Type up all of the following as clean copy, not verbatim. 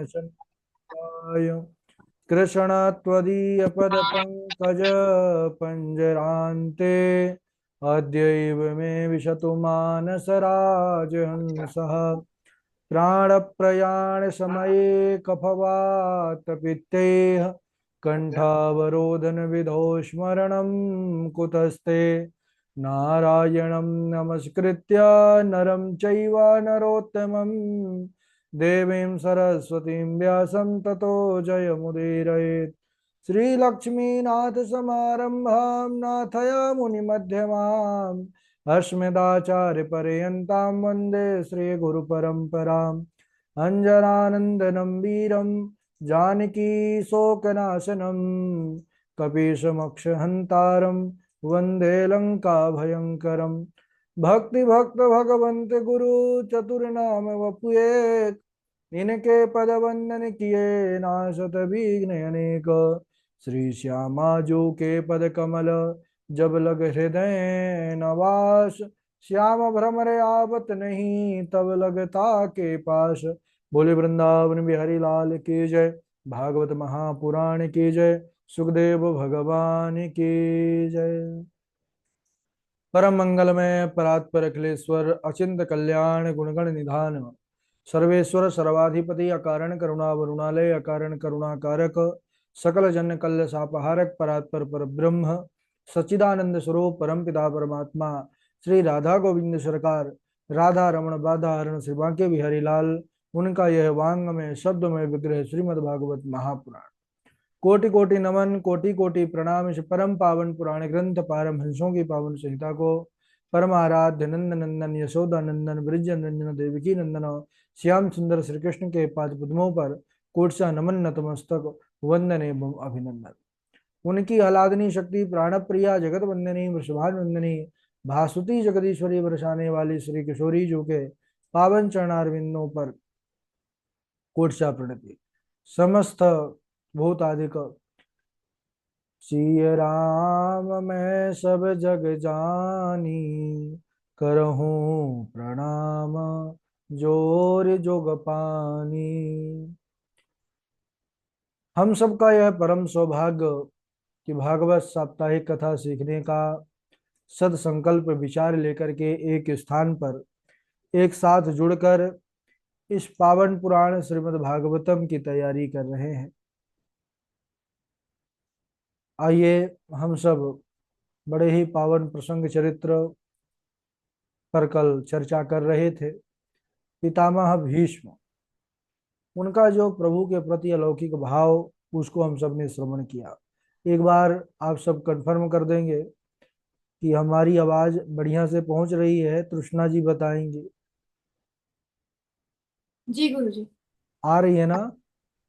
शङ्काय कृष्ण त्वदीयपदपङ्कजपञ्जरान्ते अद्यैव मे विशतु मानसराजहंसः प्राणप्रयाणसमये कफवातपित्तैः कण्ठावरोधनविधौ स्मरणं कुतस्ते नारायणं नमस्कृत्य नरं चैव नरोत्तमं देवीं सरस्वतीं व्यासं ततो जयमुदीरयेत् श्रीलक्ष्मीनाथसमारम्भां नाथयामुनिमध्यमाम् अस्मदाचार्यपर्यन्तां वन्दे श्रीगुरुपरम्पराम् अञ्जनानन्दनं वीरं जानकीशोकनाशनं कपीशमक्षहन्तारं वन्दे लङ्काभयङ्करम् भक्तिभक्त भगवन्त गुरु चतुर्नाम वपुएक इनके पद वंदन किए नाशत विघ्न अनेक श्री श्यामा जो के पद कमल जब लग हृदय नवास श्याम भ्रमर आवत नहीं तब लगता के पास। बोले वृंदावन बिहारी लाल की जय। भागवत महापुराण की जय। सुखदेव भगवान की जय। परम मंगलमय परात्पर अखिलेश्वर अचिंत कल्याण गुणगण निधान सर्वेश्वर सर्वाधिपति अकारण करुणा वरुणालय अकारण करुणा कारक सकल जन कल्य सापहारक परात्पर पर ब्रह्म सच्चिदानंद स्वरूप परम पिता परमात्मा श्री राधा गोविंद सरकार राधा रमण बाधा हरण श्री बांके बिहारी लाल उनका यह वांग में शब्द में विग्रह श्रीमद् भागवत महापुराण। कोटि कोटि नमन कोटि कोटि प्रणाम इस परम पावन पुराण ग्रंथ पारमहंसों की पावन संहिता को परम आराध्य नंद नंदन यशोदा नंदन ब्रिज नंदन देवकी नंदन श्याम सुंदर श्री कृष्ण के पाद पद्मों पर कोटसा नमन नतमस्तक वंदन एवं अभिनंदन। उनकी आह्लादनी शक्ति प्राण प्रिया जगत वंदनी वृषभानंदनी भासुती जगदीश्वरी बरसाने वाली श्री किशोरी जो के पावन चरणारविंदों पर कोटसा प्रणति। समस्त भूतादिक सिय राम मैं सब जग जानी करहूं प्रणाम जोर जोग पानी। हम सबका यह परम सौभाग्य कि भागवत साप्ताहिक कथा सीखने का सद संकल्प विचार लेकर के एक स्थान पर एक साथ जुड़कर इस पावन पुराण श्रीमद् भागवतम की तैयारी कर रहे हैं। आइए हम सब बड़े ही पावन प्रसंग चरित्र पर कल चर्चा कर रहे थे। पितामह भीष्म, उनका जो प्रभु के प्रति अलौकिक भाव उसको हम सब ने श्रवण किया। एक बार आप सब कंफर्म कर देंगे कि हमारी आवाज बढ़िया से पहुंच रही है? तृष्णा जी बताएंगे। जी गुरुजी। आ रही है ना?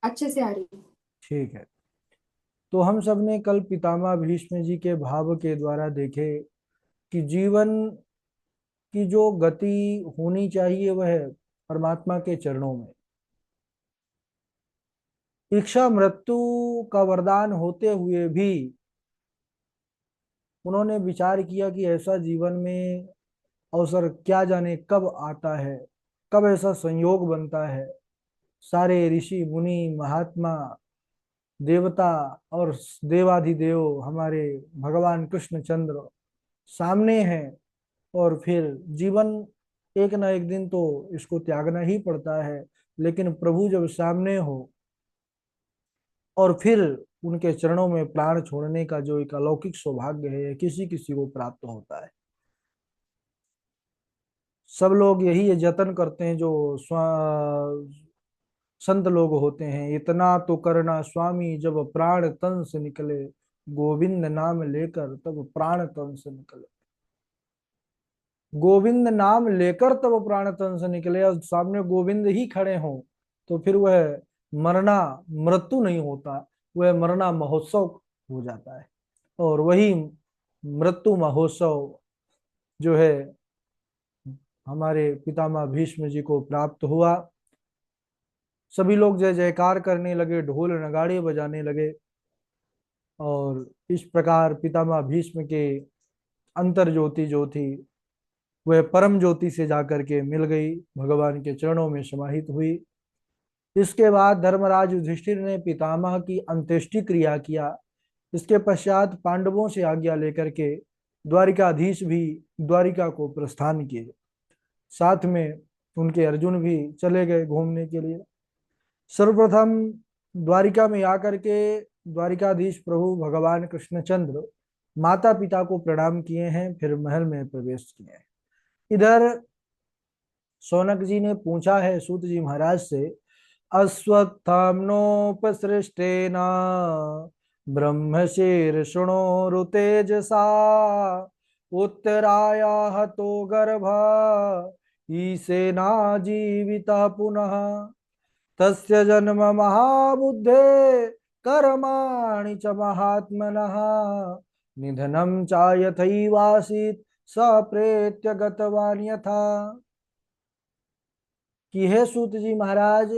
अच्छे से आ रही है। ठीक है। तो हम सब ने कल पितामह भीष्म जी के भाव के द्वारा देखे कि जीवन की जो गति होनी चाहिए वह परमात्मा के चरणों में। इच्छा मृत्यु का वरदान होते हुए भी उन्होंने विचार किया कि ऐसा जीवन में अवसर क्या जाने कब आता है, कब ऐसा संयोग बनता है। सारे ऋषि मुनि महात्मा देवता और देवाधिदेव हमारे भगवान कृष्णचंद्र सामने हैं और फिर जीवन एक ना एक दिन तो इसको त्यागना ही पड़ता है। लेकिन प्रभु जब सामने हो और फिर उनके चरणों में प्राण छोड़ने का जो एक अलौकिक सौभाग्य है किसी किसी को प्राप्त होता है। सब लोग यही जतन करते हैं जो संत लोग होते हैं। इतना तो करना स्वामी जब प्राण तन से निकले, गोविंद नाम लेकर तब प्राण तन से निकले। गोविंद नाम लेकर तब प्राण तन से निकले और सामने गोविंद ही खड़े हों तो फिर वह मरना मृत्यु नहीं होता, वह मरना महोत्सव हो जाता है। और वही मृत्यु महोत्सव जो है हमारे पितामह भीष्म जी को प्राप्त हुआ। सभी लोग जय जयकार करने लगे, ढोल नगाड़े बजाने लगे और इस प्रकार पितामह भीष्म के अंतर ज्योति जो थी वह परम ज्योति से जाकर के मिल गई, भगवान के चरणों में समाहित हुई। इसके बाद धर्मराज युधिष्ठिर ने पितामह की अंत्येष्टि क्रिया किया। इसके पश्चात पांडवों से आज्ञा लेकर के द्वारिकाधीश भी द्वारिका को प्रस्थान किए। साथ में उनके अर्जुन भी चले गए घूमने के लिए। सर्वप्रथम द्वारिका में आकर के द्वारिकाधीश प्रभु भगवान कृष्णचंद्र माता पिता को प्रणाम किए हैं, फिर महल में प्रवेश किए हैं। इधर शौनक जी ने पूछा है सूत जी महाराज से, अश्वत्थाम्नोपसृष्टेन ब्रह्मशीर्षणोरुतेजसा उत्तराया हतो गर्भ ईशेना जीविता पुनः तस्य जन्म महाबुद्धे कर्माणि च महात्मनः निधनं चायथैवासीत् स प्रेत्य गतवान् यथा। कि हे सूत जी महाराज,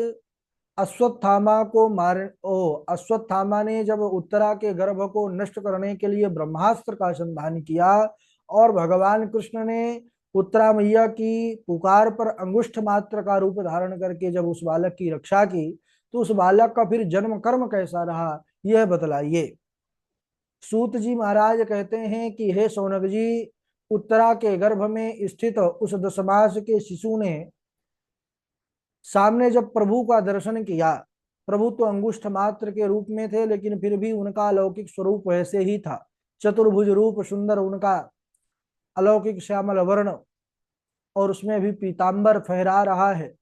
अश्वत्थामा को मार ओ अश्वत्थामा ने जब उत्तरा के गर्भ को नष्ट करने के लिए ब्रह्मास्त्र का संधान किया और भगवान कृष्ण ने उत्तरा मैया की पुकार पर अंगुष्ठ मात्र का रूप धारण करके जब उस बालक की रक्षा की, तो उस बालक का फिर जन्म कर्म कैसा रहा, यह बतलाइए। सूत जी महाराज कहते हैं कि हे शौनक जी, उत्तरा के गर्भ में स्थित उस 10 मास के शिशु ने सामने जब प्रभु का दर्शन किया, प्रभु तो अंगुष्ठ मात्र के रूप में थे, लेकिन फिर भी उनका अलौकिक स्वरूप वैसे ही था। चतुर्भुज रूप सुंदर उनका, अलौकिक श्यामल वर्ण, और उसमें भी पीतांबर फहरा रहा है,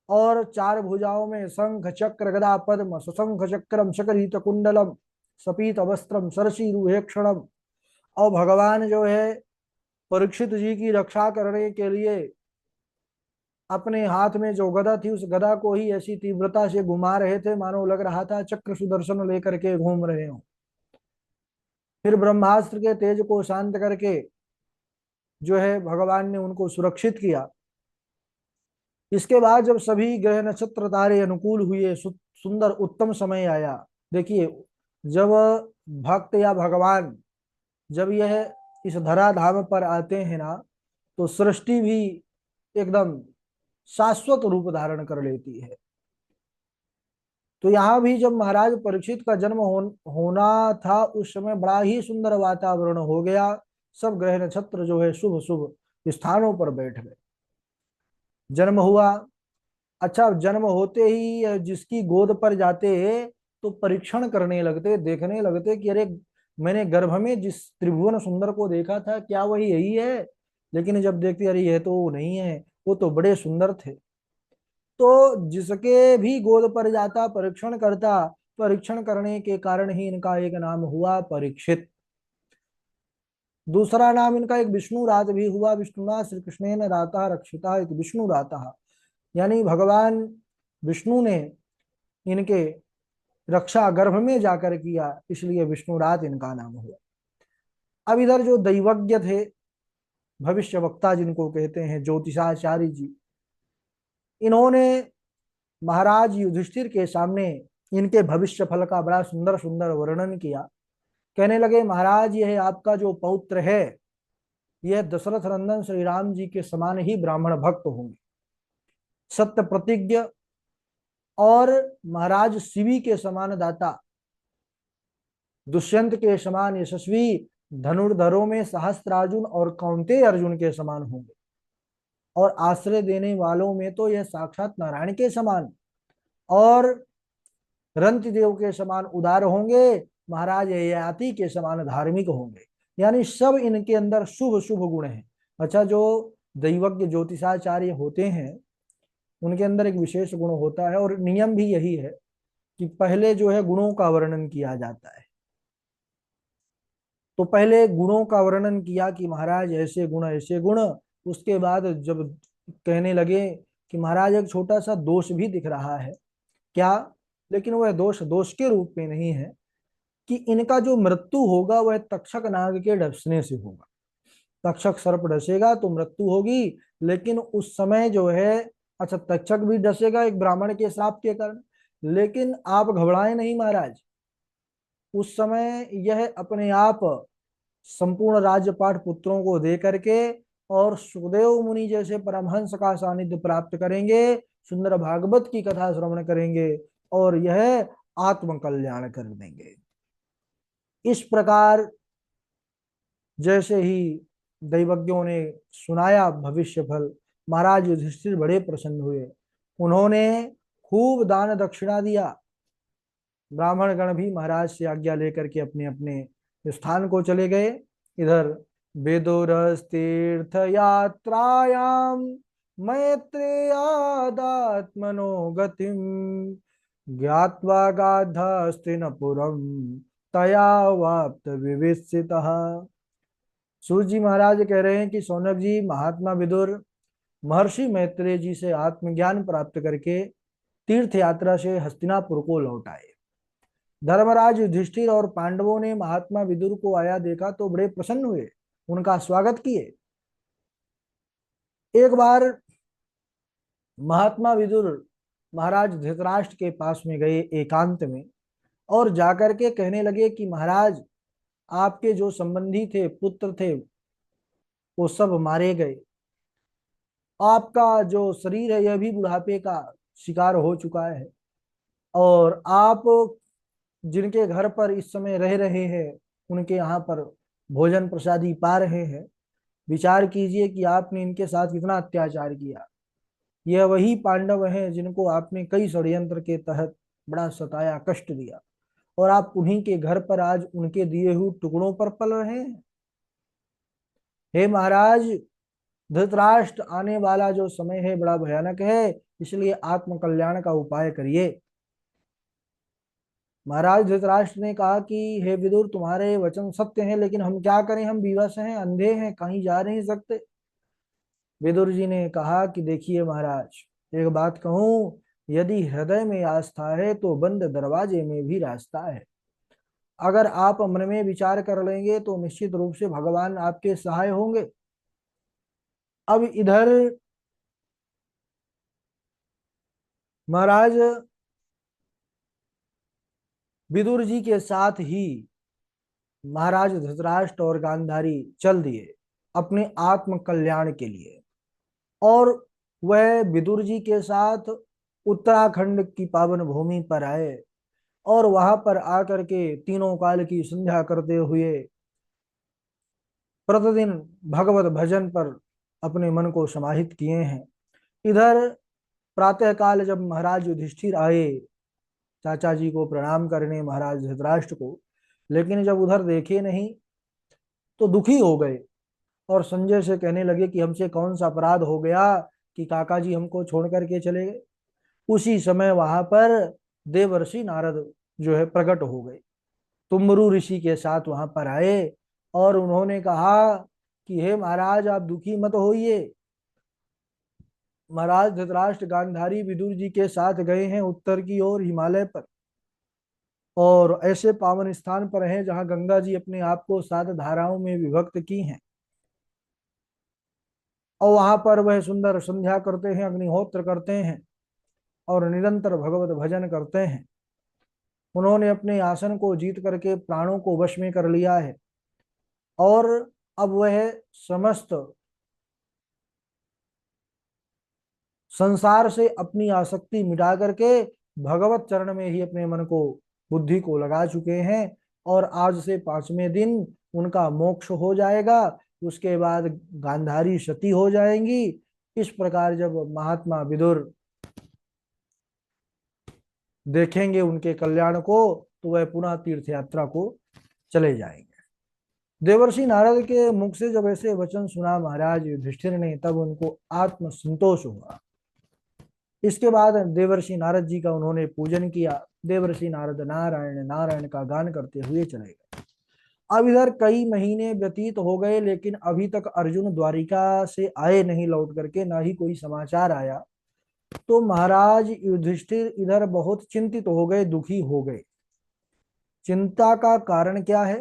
और 4 भुजाओं में शंख चक्र गदा पद्म सशंख चक्रम शकरित कुंडलम सपीत वस्त्रम सरसी क्षणम। और भगवान जो है परीक्षित जी की रक्षा करने के लिए अपने हाथ में जो गदा थी, उस गदा को ही ऐसी तीव्रता से घुमा रहे थे मानो लग रहा था चक्र सुदर्शन लेकर के घूम रहे हो। फिर ब्रह्मास्त्र के तेज को शांत करके जो है भगवान ने उनको सुरक्षित किया। इसके बाद जब सभी ग्रह नक्षत्र तारे अनुकूल हुए, सुंदर उत्तम समय आया। देखिए, जब भक्त या भगवान जब यह इस धरा धाम पर आते हैं ना, तो सृष्टि भी एकदम शाश्वत रूप धारण कर लेती है। तो यहाँ भी जब महाराज परीक्षित का जन्म होना था, उस समय बड़ा ही सुंदर वातावरण हो गया। सब ग्रह नक्षत्र जो है शुभ शुभ स्थानों पर बैठ गए। जन्म हुआ। अच्छा, जन्म होते ही जिसकी गोद पर जाते तो परीक्षण करने लगते, देखने लगते कि अरे, मैंने गर्भ में जिस त्रिभुवन सुंदर को देखा था, क्या वही यही है? लेकिन जब देखते अरे यह तो वो नहीं है, वो तो बड़े सुंदर थे। तो जिसके भी गोद पर जाता परीक्षण करता, परीक्षण करने के कारण ही इनका एक नाम हुआ परीक्षित। दूसरा नाम इनका एक विष्णु रात भी हुआ। विष्णुना श्री कृष्णेन राता रक्षिता, एक विष्णु राता, यानी भगवान विष्णु ने इनके रक्षा गर्भ में जाकर किया, इसलिए विष्णु रात इनका नाम हुआ। अब इधर जो दैवज्ञ थे, भविष्य वक्ता जिनको कहते हैं, ज्योतिषाचार्य जी, इन्होंने महाराज युधिष्ठिर के सामने इनके भविष्य फल का बड़ा सुंदर सुंदर वर्णन किया। कहने लगे, महाराज यह आपका जो पौत्र है, यह दशरथ नंदन श्री राम जी के समान ही ब्राह्मण भक्त होंगे, सत्य प्रतिज्ञ, और महाराज शिवी के समान दाता, दुष्यंत के समान यशस्वी, धनुर्धरों में सहस्त्रार्जुन और कौंतेय अर्जुन के समान होंगे, और आश्रय देने वालों में तो यह साक्षात नारायण के समान और रंति देव के समान उदार होंगे। महाराज ययाति के समान धार्मिक होंगे, यानी सब इनके अंदर शुभ शुभ गुण हैं। अच्छा, जो दैवज्ञ ज्योतिषाचार्य होते हैं, उनके अंदर एक विशेष गुण होता है, और नियम भी यही है कि पहले जो है गुणों का वर्णन किया जाता है। तो पहले गुणों का वर्णन किया कि महाराज ऐसे गुण ऐसे गुण। उसके बाद जब कहने लगे कि महाराज एक छोटा सा दोष भी दिख रहा है, क्या? लेकिन वह दोष दोष के रूप में नहीं है, कि इनका जो मृत्यु होगा वह तक्षक नाग के डसने से होगा। तक्षक सर्प डसेगा तो मृत्यु होगी, लेकिन उस समय जो है, अच्छा, तक्षक भी डसेगा एक ब्राह्मण के श्राप के कारण, लेकिन आप घबराएं नहीं महाराज। उस समय यह अपने आप संपूर्ण राज्यपाठ पुत्रों को दे करके और सुखदेव मुनि जैसे परमहंस का सानिध्य प्राप्त करेंगे। सुंदर भागवत की कथा श्रवण करेंगे और यह आत्म कल्याण कर देंगे। इस प्रकार जैसे ही दैवज्ञों ने सुनाया भविष्य फल, महाराज युधिष्ठिर बड़े प्रसन्न हुए। उन्होंने खूब दान दक्षिणा दिया। ब्राह्मण गण भी महाराज से आज्ञा लेकर के अपने अपने स्थान को चले गए। इधर विदुरस्तीर्थ यात्रायाम मैत्रेयादात्मनो गतिम ज्ञात्वा गाधास्तिनपुरम तया वाप्त विवित्सितः। सूर्य जी महाराज कह रहे हैं कि सौनक जी, महात्मा विदुर महर्षि मैत्रेय जी से आत्मज्ञान प्राप्त करके तीर्थ यात्रा से हस्तिनापुर को लौट आए। धर्मराज युधिष्ठिर और पांडवों ने महात्मा विदुर को आया देखा तो बड़े प्रसन्न हुए, उनका स्वागत किए। एक बार महात्मा विदुर महाराज धृतराष्ट्र के पास में गए एकांत में और जाकर के कहने लगे कि महाराज, आपके जो संबंधी थे, पुत्र थे, वो सब मारे गए। आपका जो शरीर है यह भी बुढ़ापे का शिकार हो चुका है और आप जिनके घर पर इस समय रह रहे हैं उनके यहाँ पर भोजन प्रसादी पा रहे हैं। विचार कीजिए कि आपने इनके साथ कितना अत्याचार किया। यह वही पांडव हैं जिनको आपने कई षड्यंत्र के तहत बड़ा सताया, कष्ट दिया, और आप उन्हीं के घर पर आज उनके दिए हुए टुकड़ों पर पल रहे हैं। हे महाराज, धृतराष्ट्र, आने वाला जो समय है बड़ा भयानक है, इसलिए आत्म कल्याण का उपाय करिए। महाराज धृतराष्ट्र ने कहा कि हे विदुर, तुम्हारे वचन सत्य हैं, लेकिन हम क्या करें, हम विवश हैं, अंधे हैं, कहीं जा नहीं सकते। विदुर जी ने कहा कि देखिए महाराज, एक बात कहूं, यदि हृदय में आस्था है तो बंद दरवाजे में भी रास्ता है। अगर आप मन में विचार कर लेंगे तो निश्चित रूप से भगवान आपके सहाय होंगे। अब इधर महाराज विदुर जी के साथ ही महाराज धृतराष्ट्र और गांधारी चल दिए अपने आत्म कल्याण के लिए, और वह विदुर जी के साथ उत्तराखंड की पावन भूमि पर आए और वहां पर आकर के तीनों काल की संध्या करते हुए प्रतिदिन भगवत भजन पर अपने मन को समाहित किए हैं। इधर प्रातः काल जब महाराज युधिष्ठिर आए चाचा जी को प्रणाम करने, महाराज धृतराष्ट्र को, लेकिन जब उधर देखे नहीं तो दुखी हो गए और संजय से कहने लगे कि हमसे कौन सा अपराध हो गया कि काका जी हमको छोड़ करके चले गए। उसी समय वहां पर देवर्षि नारद जो है प्रकट हो गए, तुमरु ऋषि के साथ वहां पर आए और उन्होंने कहा कि हे महाराज, आप दुखी मत होइए। महाराज धृतराष्ट्र गांधारी विदुर जी के साथ गए हैं उत्तर की ओर हिमालय पर, और ऐसे पावन स्थान पर हैं जहां गंगा जी अपने आप को 7 धाराओं में विभक्त की हैं, और वहां पर वह सुंदर संध्या करते हैं, अग्निहोत्र करते हैं और निरंतर भगवत भजन करते हैं। उन्होंने अपने आसन को जीत करके प्राणों को वश में कर लिया है और अब वह समस्त संसार से अपनी आसक्ति मिटा करके भगवत चरण में ही अपने मन को, बुद्धि को लगा चुके हैं, और आज से 5वें दिन उनका मोक्ष हो जाएगा। उसके बाद गांधारी सती हो जाएंगी। इस प्रकार जब महात्मा विदुर देखेंगे उनके कल्याण को तो वह पुनः तीर्थ यात्रा को चले जाएंगे। देवर्षि नारद के मुख से जब ऐसे वचन सुना महाराज युधिष्ठिर ने, तब उनको आत्म संतोष हुआ। इसके बाद देवर्षि नारद जी का उन्होंने पूजन किया। देवर्षि नारद नारायण नारायण का गान करते हुए चले गए। अब इधर कई महीने व्यतीत हो गए, लेकिन अभी तक अर्जुन द्वारिका से आए नहीं लौट करके, ना ही कोई समाचार आया। तो महाराज युधिष्ठिर इधर बहुत चिंतित हो गए, दुखी हो गए। चिंता का कारण क्या है?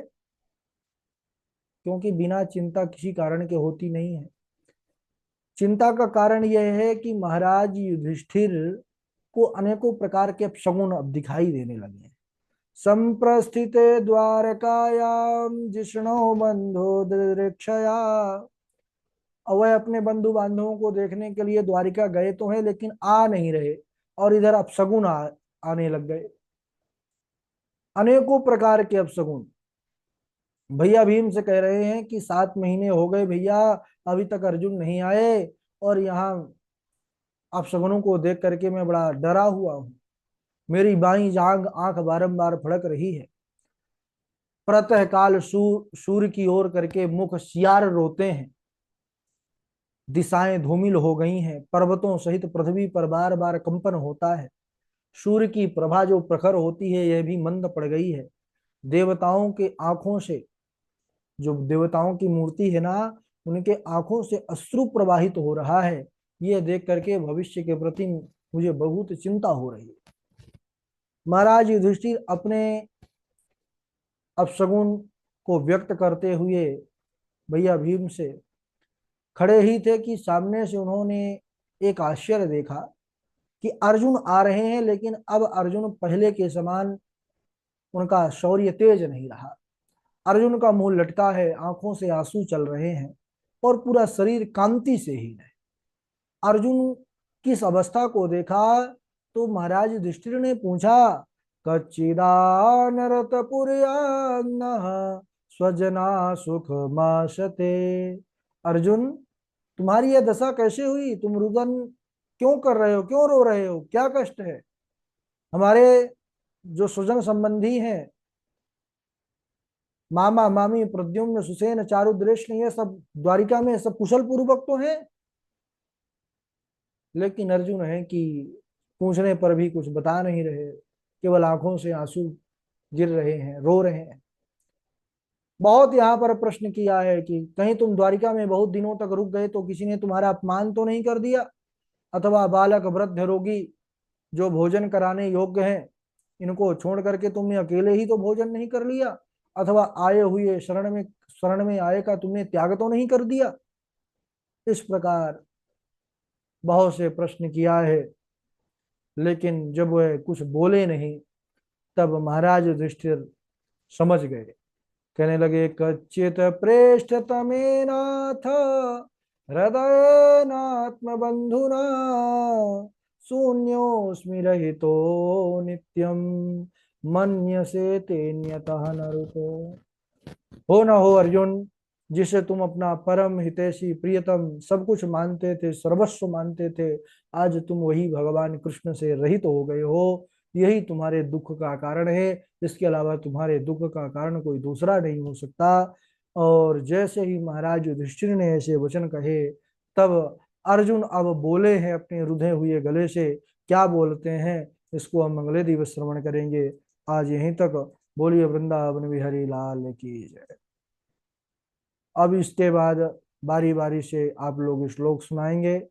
क्योंकि बिना चिंता किसी कारण के होती नहीं है। चिंता का कारण यह है कि महाराज युधिष्ठिर को अनेकों प्रकार के अपशगुन अब दिखाई देने लगे हैं। संप्रस्थिते द्वारकायाम जिष्णो बंधो दृक्षया और वह अपने बंधु बांधवों को देखने के लिए द्वारिका गए तो हैं, लेकिन आ नहीं रहे, और इधर अपशगुन आने लग गए। अनेकों प्रकार के अपशगुन। भैया भीम से कह रहे हैं कि 7 महीने हो गए भैया, अभी तक अर्जुन नहीं आए, और यहाँ अपशगुनों को देख करके मैं बड़ा डरा हुआ हूँ। मेरी बाईं जांग आंख बारंबार फड़क रही है। प्रातः काल सूर्य की ओर करके मुख सियार रोते हैं। दिशाएं धूमिल हो गई हैं, पर्वतों सहित पृथ्वी पर बार बार कंपन होता है। सूर्य की प्रभा जो प्रखर होती है यह भी मंद पड़ गई है। देवताओं के आंखों से, जो देवताओं की मूर्ति है ना, उनके आंखों से अश्रु प्रवाहित हो रहा है। यह देख करके भविष्य के प्रति मुझे बहुत चिंता हो रही है। महाराज युधिष्ठिर अपने अपशगुन को व्यक्त करते हुए भैया भीम से खड़े ही थे कि सामने से उन्होंने एक आश्चर्य देखा कि अर्जुन आ रहे हैं, लेकिन अब अर्जुन पहले के समान उनका शौर्य तेज नहीं रहा। अर्जुन का मुंह लटका है, आंखों से आंसू चल रहे हैं, और पूरा शरीर कांति से ही है। अर्जुन किस अवस्था को देखा तो महाराज युधिष्ठिर ने पूछा, कच्चिदानरत स्वजना सुख माशते। अर्जुन, तुम्हारी यह दशा कैसे हुई? तुम रुदन क्यों कर रहे हो? क्यों रो रहे हो? क्या कष्ट है? हमारे जो सुजन संबंधी हैं, मामा मामी प्रद्युम्न सुसेन चारुद्रेष्ण, ये सब द्वारिका में सब कुशल पूर्वक तो हैं, लेकिन अर्जुन है कि पूछने पर भी कुछ बता नहीं रहे, केवल आंखों से आंसू गिर रहे हैं, रो रहे हैं। बहुत यहाँ पर प्रश्न किया है कि कहीं तुम द्वारिका में बहुत दिनों तक रुक गए तो किसी ने तुम्हारा अपमान तो नहीं कर दिया, अथवा बालक वृद्ध रोगी जो भोजन कराने योग्य हैं, इनको छोड़ करके तुमने अकेले ही तो भोजन नहीं कर लिया, अथवा आए हुए शरण में आए का तुमने त्याग तो नहीं कर दिया। इस प्रकार बहुत से प्रश्न किया है, लेकिन जब वह कुछ बोले नहीं, तब महाराज युधिष्ठिर समझ गए। कहने लगे, कच्चित प्रेष्ठ तमेनाथ हृदय नात्म बंधुना शून्योस्मि रहितो नित्यम मन्यसे तेन्यतः नरुतो। हो न हो अर्जुन, जिसे तुम अपना परम हितैषी प्रियतम सब कुछ मानते थे, सर्वस्व मानते थे, आज तुम वही भगवान कृष्ण से रहित हो गए हो। यही तुम्हारे दुख का कारण है, इसके अलावा तुम्हारे दुख का कारण कोई दूसरा नहीं हो सकता। और जैसे ही महाराज युधिष्ठिर ने ऐसे वचन कहे, तब अर्जुन अब बोले हैं अपने रुधे हुए गले से। क्या बोलते हैं इसको हम अगले दिवस श्रवण करेंगे। आज यहीं तक। बोलिए वृंदावन बिहारी लाल की जय। अब इसके बाद बारी बारी से आप लोग श्लोक सुनाएंगे।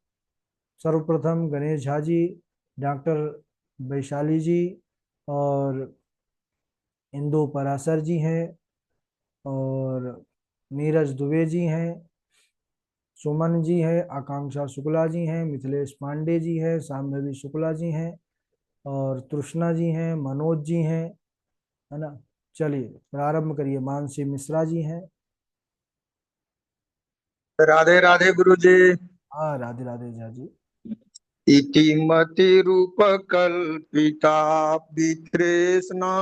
सर्वप्रथम गणेश झा जी, डॉक्टर वैशाली जी, और इंदु पराशर जी हैं, और नीरज दुबे जी हैं, सुमन जी हैं, आकांक्षा शुक्ला जी हैं, मिथिलेश पांडे जी हैं, शाम्भवी शुक्ला जी हैं, और तृष्णा जी हैं, मनोज जी हैं, है ना। चलिए प्रारंभ करिए। मानसी मिश्रा जी हैं। राधे राधे गुरु जी। हाँ, राधे राधे झा जी। इति मतिरूपकल्पिता वितृष्णा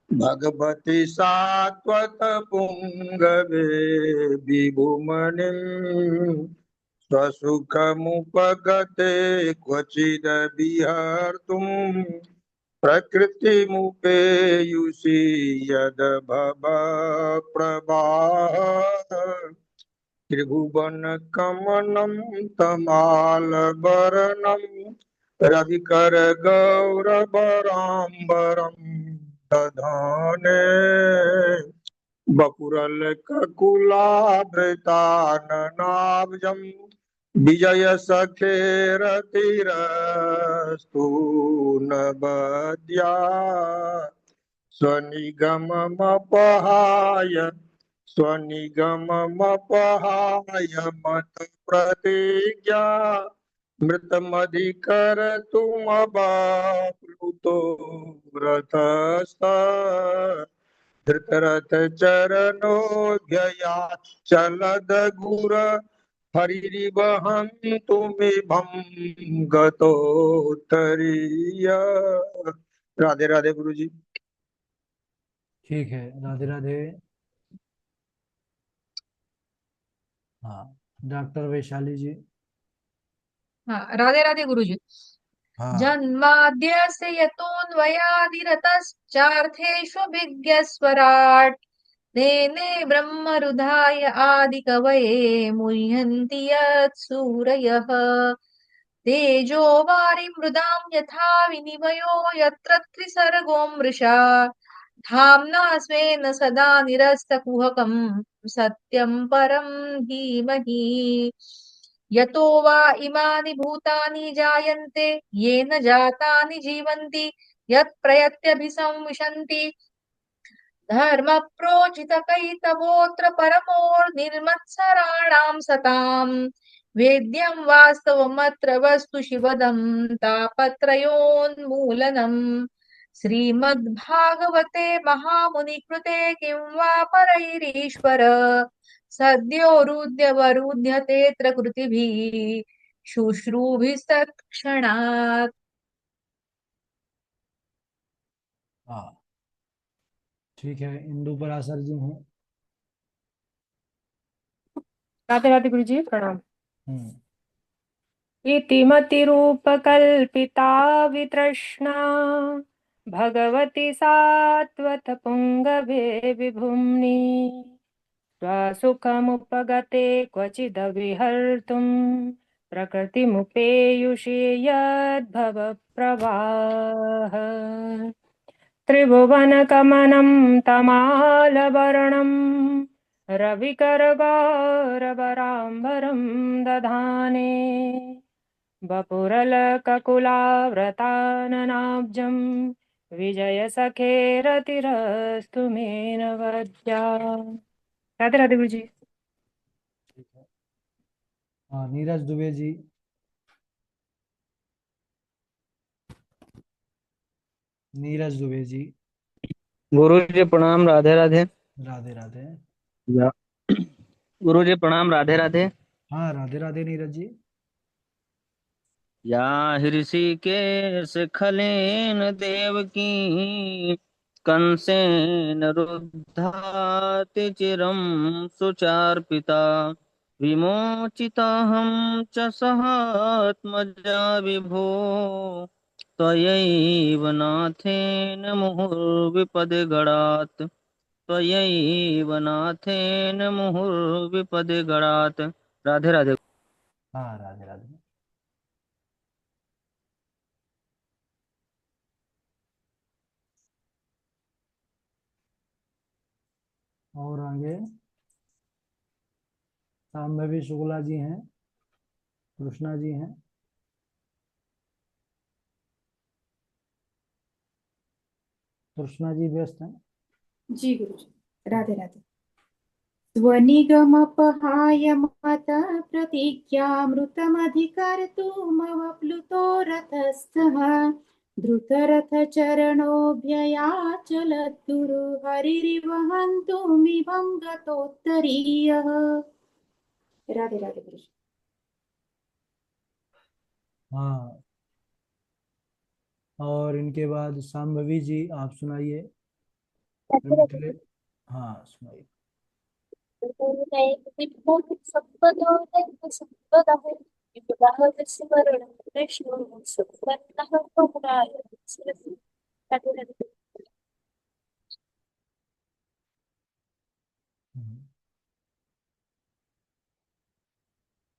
भगवती सात्वत पुंगवे विभुमनिम् स्वसुखमुपगते क्वचिदविहर्तुम् प्रकृतिमुपेयुषि यद् भवप्रभा त्रिभुवन कमनं तमालवरणं रविकर गौरवराम्बरं दधाने बकुरलककुलाभृताननाब्जं विजय सखेरतिरस्तु नवद्या स्वनिगममपहाय स्वनिगममपहाय मत प्रतिज्ञा मृतमधिकर्तुमवाप्लुतो रथस्थ धृतरथ चरणोऽध्यया चलद गुर हरिरिवहन्तु मे भं गतोत्तरीय। राधे राधे गुरु जी। ठीक है, राधे राधे। हाँ, डॉक्टर वैशाली जी। हाँ, राधे राधे गुरुजी। हाँ। जन्माद्यस्य यतोऽन्वयादिरतश्चार्थेष्वभिज्ञस्वराट् तेने ब्रह्मरुधाय आदिकवये मुह्यन्ति यत्सूरयः तेजो वारिमृदां यथा विनिमयो यत्र त्रिसर्गो मृषा धाम्ना स्वेन सदा निरस्तकुहकं सत्यं परं धीमहि यतो वा इमानि भूतानि जायन्ते येन जातानि जीवन्ति यत् प्रयत्यभिसंविशन्ति धर्मप्रोचितकैतवोऽत्र परमोर्निर्मत्सराणां सताम् वेद्यं वास्तवमत्र वस्तु शिवदं तापत्रयोन्मूलनम् श्रीमद्भागवते महामुनिकृते किं वा परैरीश्वर सद्यो रुद्यवरुध्यतेऽत्र कृतिभिः शुश्रूभिस्तत्क्षणात्। हाँ, ठीक है, इंदु पराशर जी हैं। राधे राधे गुरु जी, प्रणाम। हम्म। इति मतिरूपकल्पिता वितृष्णा भगवति सात्वत पुङ्गवे विभुम्नि स्वसुखमुपगते क्वचिदविहर्तुम् प्रकृतिमुपेयुषे यद्भवप्रवाह त्रिभुवनकमनं तमालवर्णं रविकरगौरवराम्बरं दधाने वपुरलककुलाव्रताननाब्जं विजयसखेरतिरस्तु मे नवद्या। राधे राधे गुरु जी। ठीक है। हाँ, नीरज दुबे जी। नीरज दुबे जी। गुरु जी प्रणाम। राधे राधे। राधे राधे। या गुरु जी प्रणाम। राधे राधे। हाँ, राधे राधे नीरज जी। या ऋषिकेश खलेन देवकी कंसेन रुद्धाति चिरं सुचार्पिता विमोचिताहं च सहात्मजा विभो त्वयैव नाथेन मुहुर्विपदगणात् त्वयैव नाथेन मुहुर्विपदगणात्। राधे राधे। हाँ, राधे राधे। और आगे शांभवी शुक्ला जी हैं, कृष्णा जी हैं। कृष्णा जी व्यस्त हैं। जी गुरु जी। राधे राधे। स्वनिगमपहाय मतः प्रतिज्ञामृतमधिकर्तुमवप्लुतो रथस्थः धृतरथचरणोऽभ्ययाचलद्गुरु हरिरिवहन्तुमिमं गतोत्तरीयः। राधे राधे गुरु जी। हाँ, और इनके बाद शांभवी जी, आप सुनाइए। मिथिले। हाँ, सुनाइए।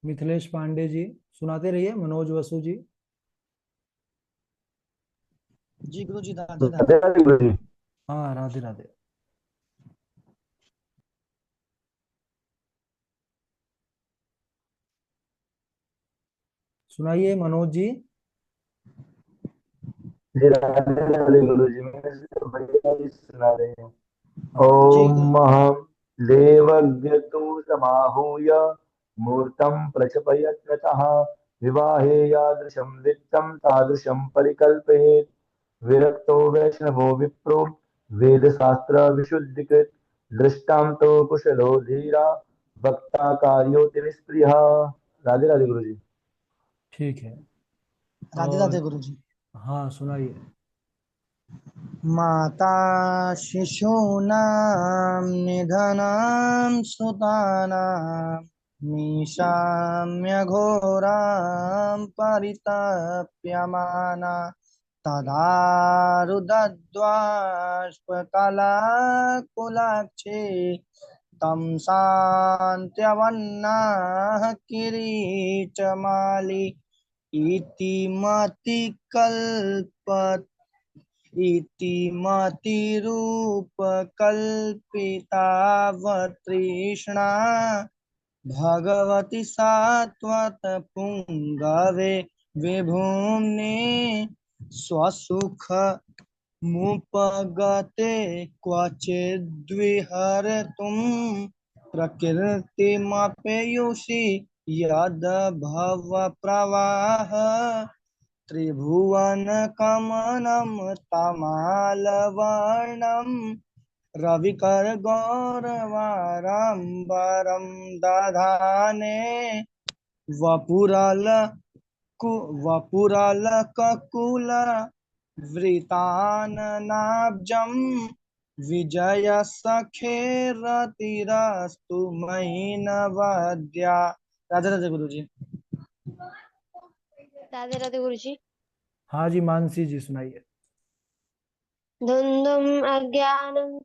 मिथिलेश पांडे जी, सुनाते रहिए। मनोज वसु जी। जी गुरु जी, राधे राधे। हाँ, राधे राधे। सुनाइए मनोज जी। राधे राधे गुरु जी, मेरे से बढ़िया ही सुना रहे हैं। हाँ। जी ओम गुरु। महं देवज्ञतु समाहूय मूर्तं प्रचपयत्नतः विवाहे यादृशं वित्तं तादृशं परिकल्पयेत् विरक्तो वैष्णवो विप्रो वेदशास्त्र विशुद्धिकृत दृष्टान्तो कुशलो धीरा भक्ता कार्योति निष्प्रियः। राधे राधे गुरु जी। ठीक है। राधे और राधे गुरु जी। हाँ सुनाइए। माता शिशूनां निधनं सुतानां निशाम्यघोरां परितप्यमाना तदा रुदद्वाष्पकलाकुलाक्षे तं शान्त्यवन्नाः किरीटमाली इति मतिकल्पत इति मतिरूपकल्पितावतृष्णा भगवति सात्वतपुङ्गवे विभुम्ने स्वसुखमुपगते क्वचिद्विहर्तुं प्रकृतिमपेयुषि यद्भवप्रवाह त्रिभुवनकमनं तमालवर्णं रविकरगौरवारम्बरं दधाने वपुरलककुलवृताननाब्जं विजयसखेरतिरस्तु मयि नवद्या। राधे राधे गुरु जी। राधे राधे गुरु जी। हाँ जी मानसी जी सुनाइए। धुंधुम अज्ञानं